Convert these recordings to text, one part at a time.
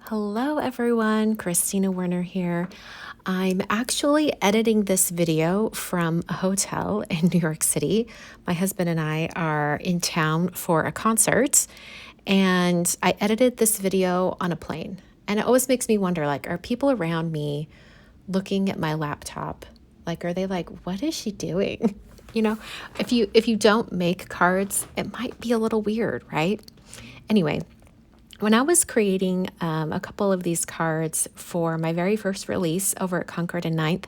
Hello everyone, Christina Werner here. I'm actually editing this video from a hotel in New York City. My husband and I are in town for a concert, and I edited this video on a plane. And it always makes me wonder, like, are people around me looking at my laptop? Like, are they like, what is she doing? You know, if you don't make cards, it might be a little weird, right? Anyway, when I was creating a couple of these cards for my very first release over at Concord and Ninth,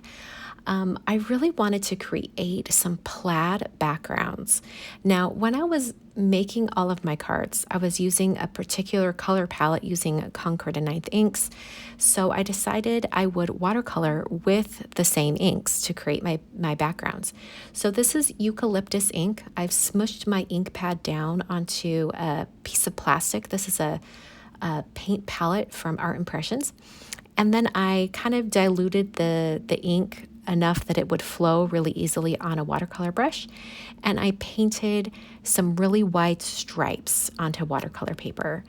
I really wanted to create some plaid backgrounds. Now, when I was making all of my cards, I was using a particular color palette using Concord and Ninth inks. So I decided I would watercolor with the same inks to create my backgrounds. So this is eucalyptus ink. I've smushed my ink pad down onto a piece of plastic. This is a paint palette from Art Impressions. And then I kind of diluted the ink enough that it would flow really easily on a watercolor brush. And I painted some really wide stripes onto watercolor paper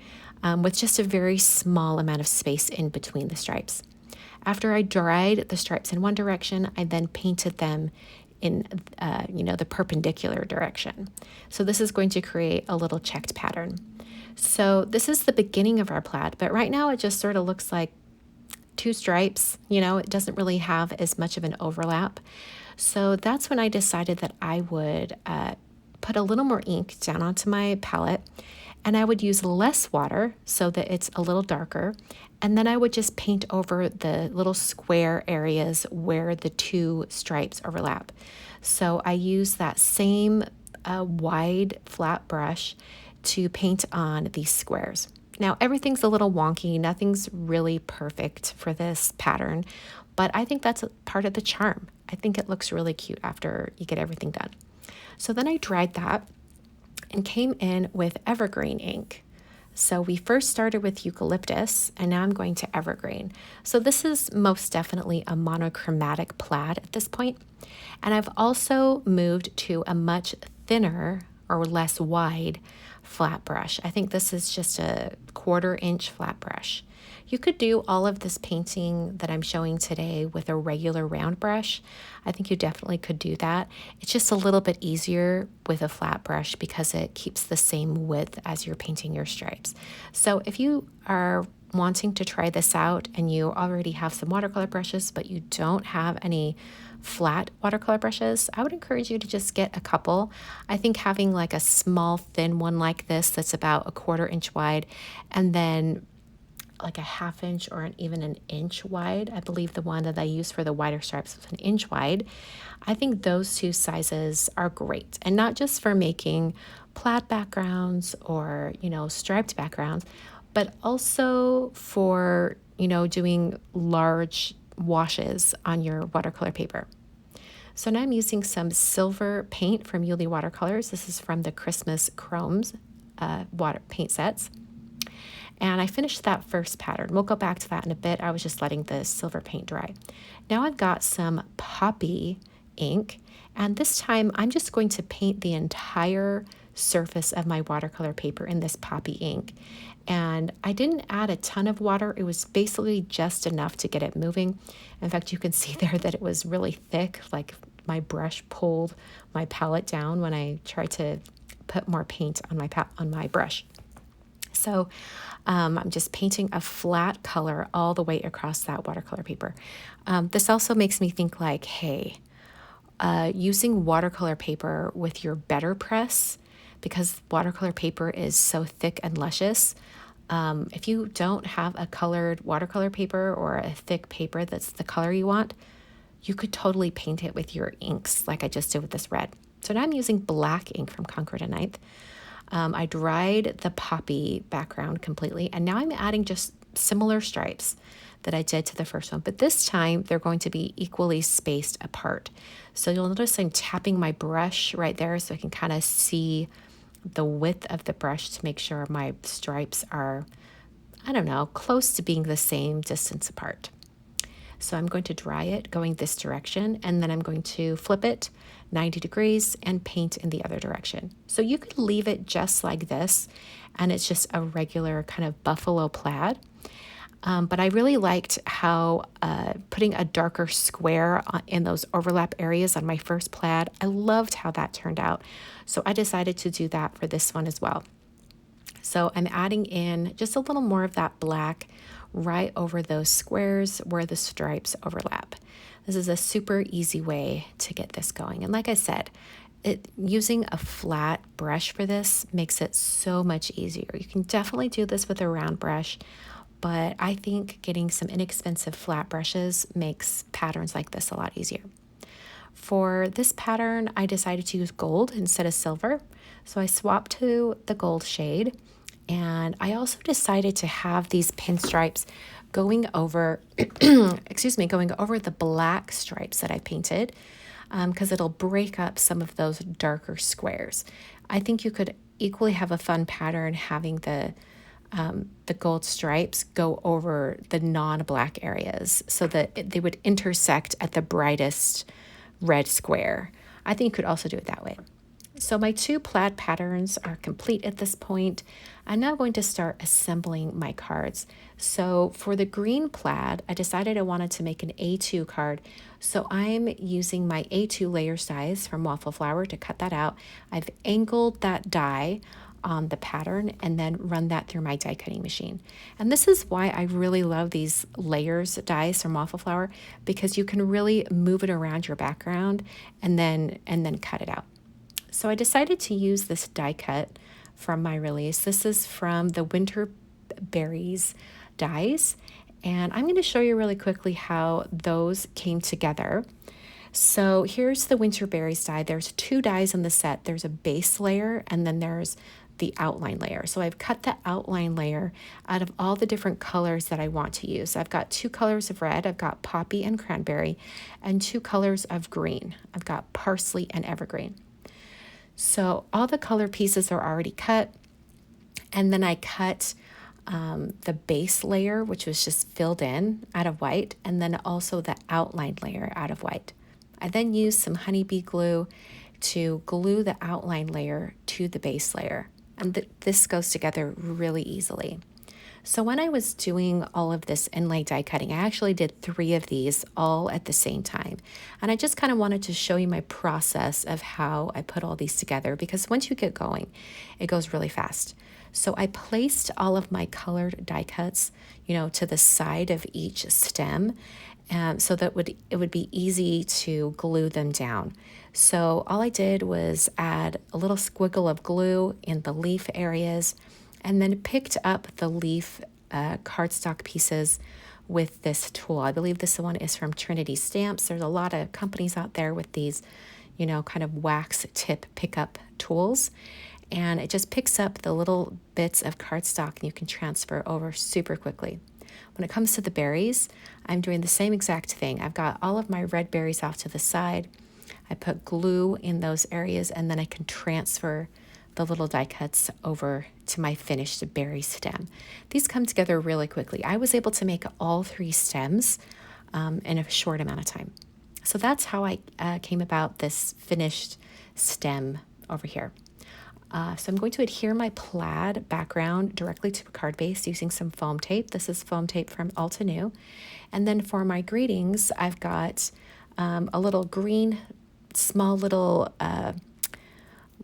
with just a very small amount of space in between the stripes. After I dried the stripes in one direction, I then painted them in the perpendicular direction. So this is going to create a little checked pattern. So this is the beginning of our plaid, but right now it just sort of looks like two stripes. It doesn't really have as much of an overlap. So that's when I decided that I would put a little more ink down onto my palette, and I would use less water so that it's a little darker. And then I would just paint over the little square areas where the two stripes overlap. So I use that same wide flat brush to paint on these squares. Now, everything's a little wonky. Nothing's really perfect for this pattern, but I think that's a part of the charm. I think it looks really cute after you get everything done. So then I dried that and came in with evergreen ink. So we first started with eucalyptus, and now I'm going to evergreen. So this is most definitely a monochromatic plaid at this point. And I've also moved to a much thinner or less wide flat brush. I think this is just a 1/4 inch flat brush. You could do all of this painting that I'm showing today with a regular round brush. I think you definitely could do that. It's just a little bit easier with a flat brush because it keeps the same width as you're painting your stripes. So if you are wanting to try this out and you already have some watercolor brushes, but you don't have any flat watercolor brushes, I would encourage you to just get a couple. I think having like a small thin one like this that's about a 1/4 inch wide, and then like a 1/2 inch or even an inch wide. I believe the one that I used for the wider stripes was an inch wide. I think those two sizes are great, and not just for making plaid backgrounds or striped backgrounds, but also for doing large washes on your watercolor paper. So now I'm using some silver paint from Yuli Watercolors. This is from the Christmas Chromes water paint sets. And I finished that first pattern. We'll go back to that in a bit. I was just letting the silver paint dry. Now I've got some poppy ink, and this time I'm just going to paint the entire surface of my watercolor paper in this poppy ink. And I didn't add a ton of water. It was basically just enough to get it moving. In fact, you can see there that it was really thick, like my brush pulled my palette down when I tried to put more paint on my brush. So I'm just painting a flat color all the way across that watercolor paper. This also makes me think like, hey, using watercolor paper with your better press, because watercolor paper is so thick and luscious. If you don't have a colored watercolor paper or a thick paper that's the color you want, you could totally paint it with your inks like I just did with this red. So now I'm using black ink from Concord and Ninth. I dried the poppy background completely, and now I'm adding just similar stripes that I did to the first one, but this time they're going to be equally spaced apart. So you'll notice I'm tapping my brush right there so I can kind of see the width of the brush to make sure my stripes are, close to being the same distance apart. So I'm going to dry it going this direction, and then I'm going to flip it 90 degrees and paint in the other direction. So you could leave it just like this, and it's just a regular kind of buffalo plaid. But I really liked how putting a darker square in those overlap areas on my first plaid, I loved how that turned out. So I decided to do that for this one as well. So I'm adding in just a little more of that black right over those squares where the stripes overlap. This is a super easy way to get this going. And like I said, using a flat brush for this makes it so much easier. You can definitely do this with a round brush, but I think getting some inexpensive flat brushes makes patterns like this a lot easier. For this pattern, I decided to use gold instead of silver. So I swapped to the gold shade. And I also decided to have these pinstripes going over, going over the black stripes that I painted, because it'll break up some of those darker squares. I think you could equally have a fun pattern having the gold stripes go over the non-black areas so that they would intersect at the brightest red square. I think you could also do it that way. So my two plaid patterns are complete at this point. I'm now going to start assembling my cards. So for the green plaid, I decided I wanted to make an A2 card. So I'm using my A2 layer size from Waffle Flower to cut that out. I've angled that die on the pattern and then run that through my die cutting machine. And this is why I really love these layers dies from Waffle Flower, because you can really move it around your background and then cut it out. So I decided to use this die cut from my release. This is from the Winter Berries dies, and I'm going to show you really quickly how those came together. So here's the Winter Berries die. There's two dies in the set. There's a base layer and then there's the outline layer. So I've cut the outline layer out of all the different colors that I want to use. I've got two colors of red. I've got poppy and cranberry, and two colors of green. I've got parsley and evergreen. So all the color pieces are already cut, and then I cut the base layer, which was just filled in out of white, and then also the outline layer out of white. I then used some honeybee glue to glue the outline layer to the base layer, and this goes together really easily. So when I was doing all of this inlay die cutting, I actually did 3 of these all at the same time. And I just kind of wanted to show you my process of how I put all these together, because once you get going, it goes really fast. So I placed all of my colored die cuts, to the side of each stem, so that it would be easy to glue them down. So all I did was add a little squiggle of glue in the leaf areas, and then picked up the leaf cardstock pieces with this tool. I believe this one is from Trinity Stamps. There's a lot of companies out there with these, kind of wax tip pickup tools. And it just picks up the little bits of cardstock and you can transfer over super quickly. When it comes to the berries, I'm doing the same exact thing. I've got all of my red berries off to the side. I put glue in those areas, and then I can transfer the little die cuts over to my finished berry stem. These come together really quickly. I was able to make all 3 stems in a short amount of time. So that's how I came about this finished stem over here. So I'm going to adhere my plaid background directly to a card base using some foam tape. This is foam tape from Altenew. And then for my greetings, I've got a little green, small little,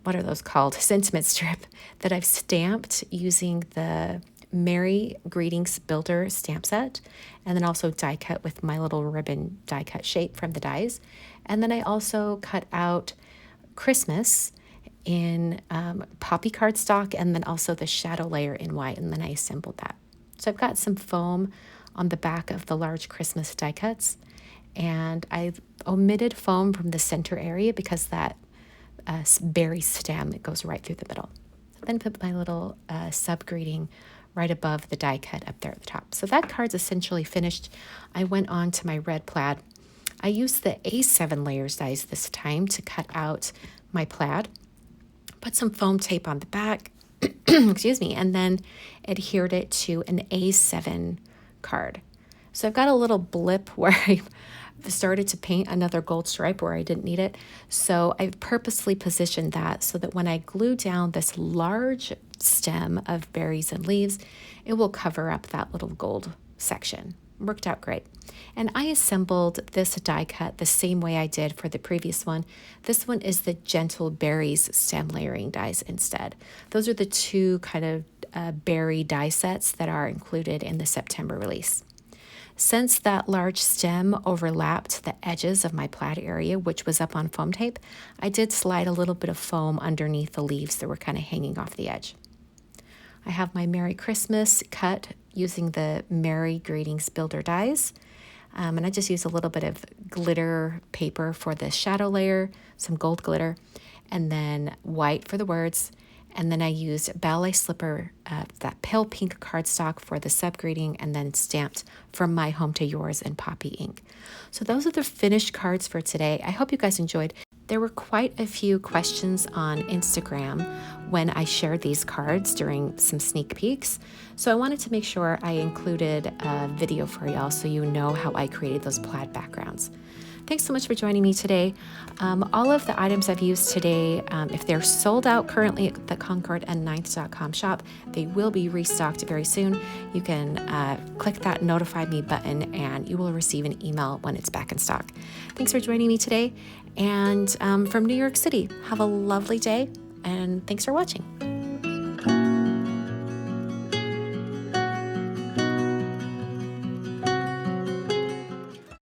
what are those called? Sentiment strip that I've stamped using the Merry Greetings Builder stamp set, and then also die cut with my little ribbon die cut shape from the dies. And then I also cut out Christmas in poppy cardstock, and then also the shadow layer in white, and then I assembled that. So I've got some foam on the back of the large Christmas die cuts, and I omitted foam from the center area because that berry stem, it goes right through the middle. Then put my little sub-greeting right above the die cut up there at the top. So that card's essentially finished. I went on to my red plaid. I used the A7 layers dies this time to cut out my plaid. Put some foam tape on the back, excuse me, and then adhered it to an A7 card. So I've got a little blip where I started to paint another gold stripe where I didn't need it. So I purposely positioned that so that when I glue down this large stem of berries and leaves, it will cover up that little gold section. Worked out great. And I assembled this die cut the same way I did for the previous one. This one is the Gentle Berries stem layering dies instead. Those are the two kind of berry die sets that are included in the September release. Since that large stem overlapped the edges of my plaid area, which was up on foam tape, I did slide a little bit of foam underneath the leaves that were kind of hanging off the edge. I have my Merry Christmas cut using the Merry Greetings Builder dies. And I just use a little bit of glitter paper for the shadow layer, some gold glitter, and then white for the words. And then I used Ballet Slipper, that pale pink cardstock for the sub-greeting, and then stamped From My Home to Yours in Poppy ink. So those are the finished cards for today. I hope you guys enjoyed. There were quite a few questions on Instagram when I shared these cards during some sneak peeks. So I wanted to make sure I included a video for y'all so you know how I created those plaid backgrounds. Thanks so much for joining me today. All of the items I've used today, if they're sold out currently at the ConcordN9th.com shop, they will be restocked very soon. You can click that notify me button and you will receive an email when it's back in stock. Thanks for joining me today. And from New York City, have a lovely day and thanks for watching.